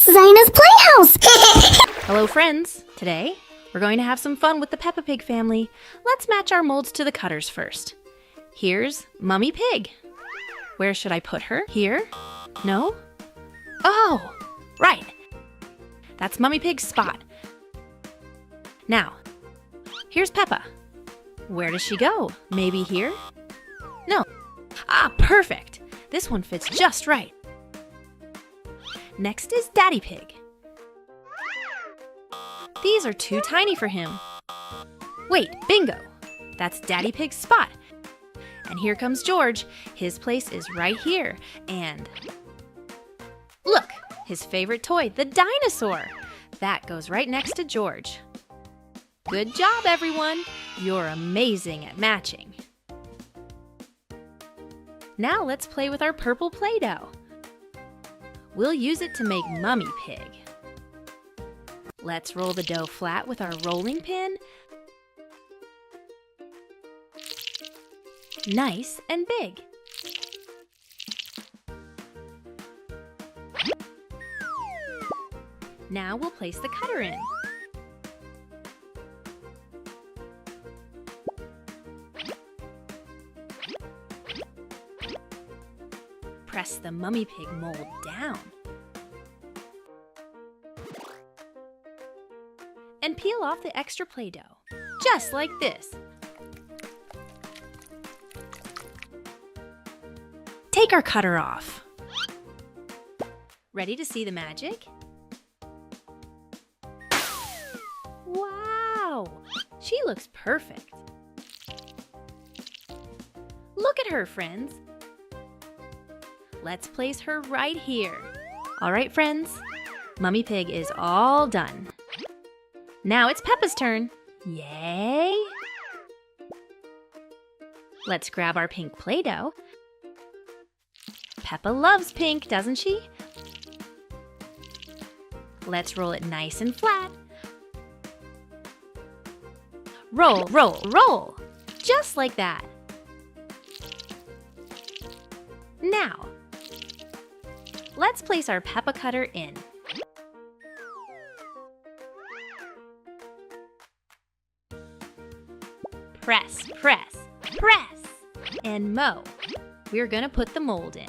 ZayNa's Playhouse! Hello friends! Today, we're going to have some fun with the Peppa Pig family. Let's match our molds to the cutters first. Here's Mummy Pig. Where should I put her? Here? No? Oh, right. That's Mummy Pig's spot. Now, here's Peppa. Where does she go? Maybe here? No. Ah, perfect! This one fits just right. Next is Daddy Pig. These are too tiny for him. Wait, bingo! That's Daddy Pig's spot. And here comes George. His place is right here. And look, his favorite toy, the dinosaur. That goes right next to George. Good job, everyone. You're amazing at matching. Now let's play with our purple Play-Doh. We'll use it to make Mummy Pig. Let's roll the dough flat with our rolling pin. Nice and big. Now we'll place the cutter in. Press the Mummy Pig mold down. And peel off the extra Play-Doh, just like this. Take our cutter off. Ready to see the magic? Wow! She looks perfect. Look at her, friends. Let's place her right here. All right, friends. Mummy Pig is all done. Now it's Peppa's turn. Yay! Let's grab our pink Play-Doh. Peppa loves pink, doesn't she? Let's roll it nice and flat. Roll, roll, roll! Just like that. Now, let's place our Peppa cutter in. Press, press, press, and mow. We're gonna put the mold in.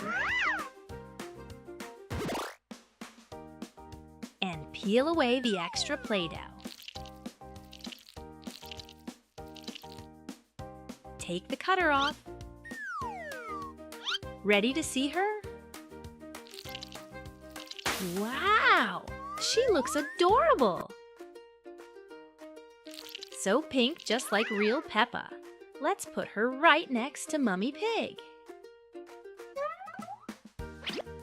And peel away the extra Play-Doh. Take the cutter off. Ready to see her? Wow! She looks adorable! So pink, just like real Peppa. Let's put her right next to Mummy Pig.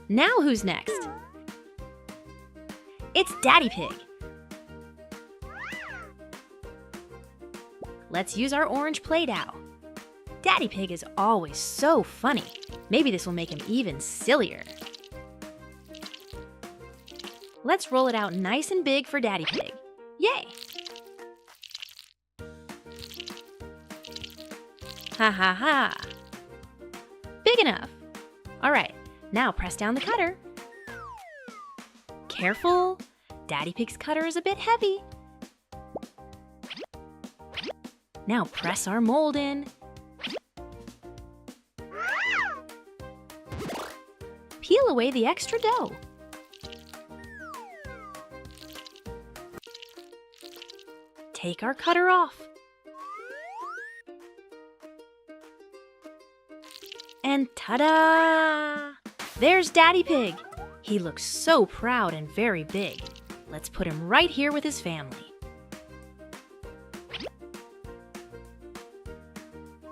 Now who's next? It's Daddy Pig. Let's use our orange Play-Doh. Daddy Pig is always so funny. Maybe this will make him even sillier. Let's roll it out nice and big for Daddy Pig. Yay! Ha ha ha! Big enough! Alright, now press down the cutter. Careful! Daddy Pig's cutter is a bit heavy. Now press our mold in. Peel away the extra dough. Take our cutter off. And ta-da! There's Daddy Pig. He looks so proud and very big. Let's put him right here with his family.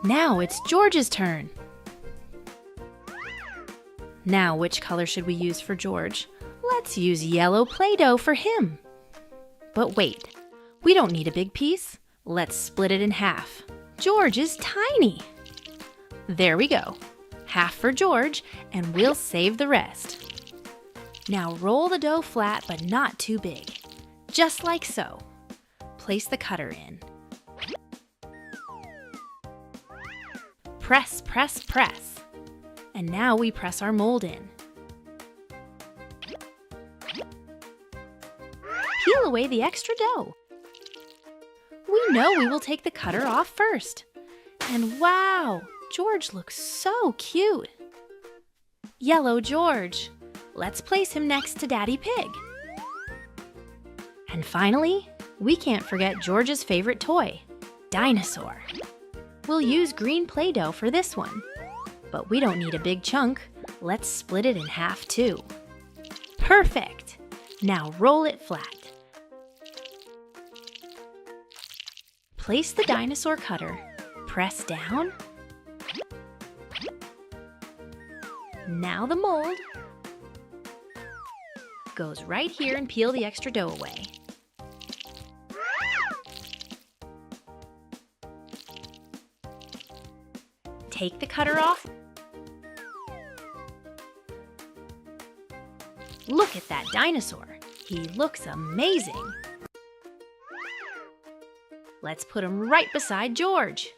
Now it's George's turn. Now, which color should we use for George? Let's use yellow Play-Doh for him. But wait, we don't need a big piece. Let's split it in half. George is tiny. There we go. Half for George, and we'll save the rest. Now roll the dough flat, but not too big. Just like so. Place the cutter in. Press, press, press. And now we press our mold in. Peel away the extra dough. We know we will take the cutter off first. And wow, George looks so cute. Yellow George. Let's place him next to Daddy Pig. And finally, we can't forget George's favorite toy, Dinosaur. We'll use green Play-Doh for this one. But we don't need a big chunk. Let's split it in half too. Perfect! Now roll it flat. Place the dinosaur cutter. Press down. Now the mold goes right here and peel the extra dough away. Take the cutter off. Look at that dinosaur. He looks amazing. Let's put him right beside George.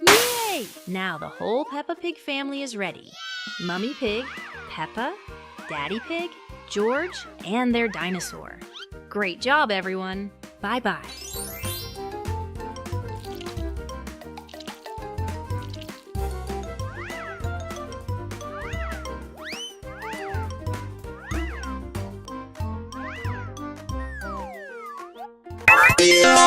Yay! Now the whole Peppa Pig family is ready. Mummy Pig, Peppa, Daddy Pig, George, and their dinosaur. Great job, everyone. Bye-bye. Yeah.